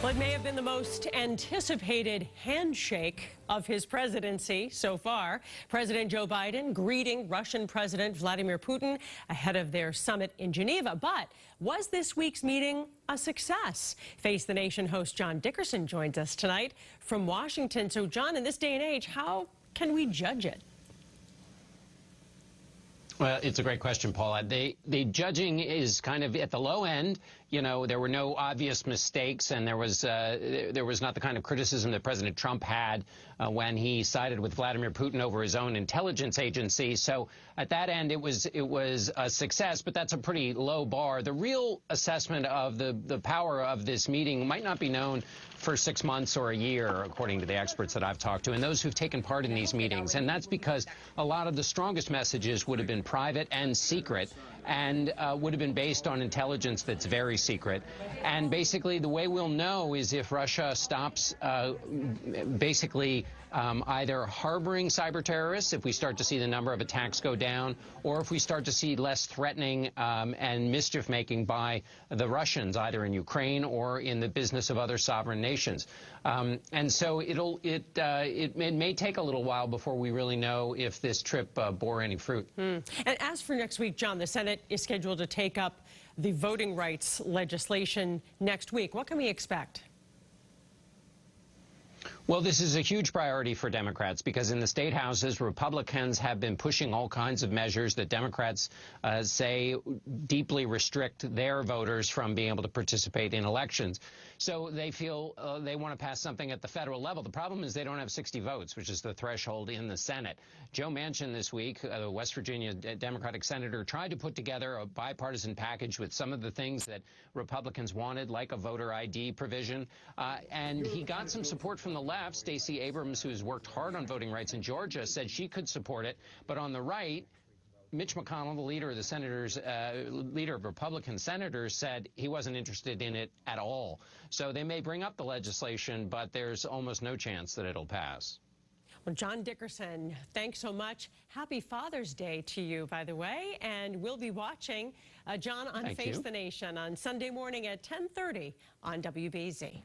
Well, it may have been the most anticipated handshake of his presidency so far. President Joe Biden greeting Russian President Vladimir Putin ahead of their summit in Geneva. But was this week's meeting a success? Face the Nation host John Dickerson joins us tonight from Washington. So, John, in this day and age, how can we judge it? Well, it's a great question, Paula. The judging is kind of at the low end. You know, there were no obvious mistakes, and there was not the kind of criticism that President Trump had when he sided with Vladimir Putin over his own intelligence agency. So at that end, it was a success, but that's a pretty low bar. The real assessment of the power of this meeting might not be known for 6 months or a year, according to the experts that I've talked to, and those who've taken part in these meetings. And that's because a lot of the strongest messages would have been private and secret, and would have been based on intelligence that's very secret. And basically, the way we'll know is if Russia stops basically either harboring cyber terrorists, if we start to see the number of attacks go down, or if we start to see less threatening and mischief making by the Russians, either in Ukraine or in the business of other sovereign nations. And so it may take a little while before we really know if this trip bore any fruit. And as for next week, John, the Senate is scheduled to take up the voting rights legislation next week. What can we expect? Well, this is a huge priority for Democrats because in the state houses, Republicans have been pushing all kinds of measures that Democrats say deeply restrict their voters from being able to participate in elections. So they feel they want to pass something at the federal level. The problem is they don't have 60 votes, which is the threshold in the Senate. Joe Manchin this week, the West Virginia Democratic senator, tried to put together a bipartisan package with some of the things that Republicans wanted, like a voter ID provision. And he got some support from the left. Stacey Abrams, who's worked hard on voting rights in Georgia, said she could support it. But on the right, Mitch McConnell, the leader of the senators, leader of Republican senators, said he wasn't interested in it at all. So they may bring up the legislation, but there's almost no chance that it'll pass. Well, John Dickerson, thanks so much. Happy Father's Day to you, by the way. And we'll be watching John on Face the Nation on Sunday morning at 10:30 on WBZ.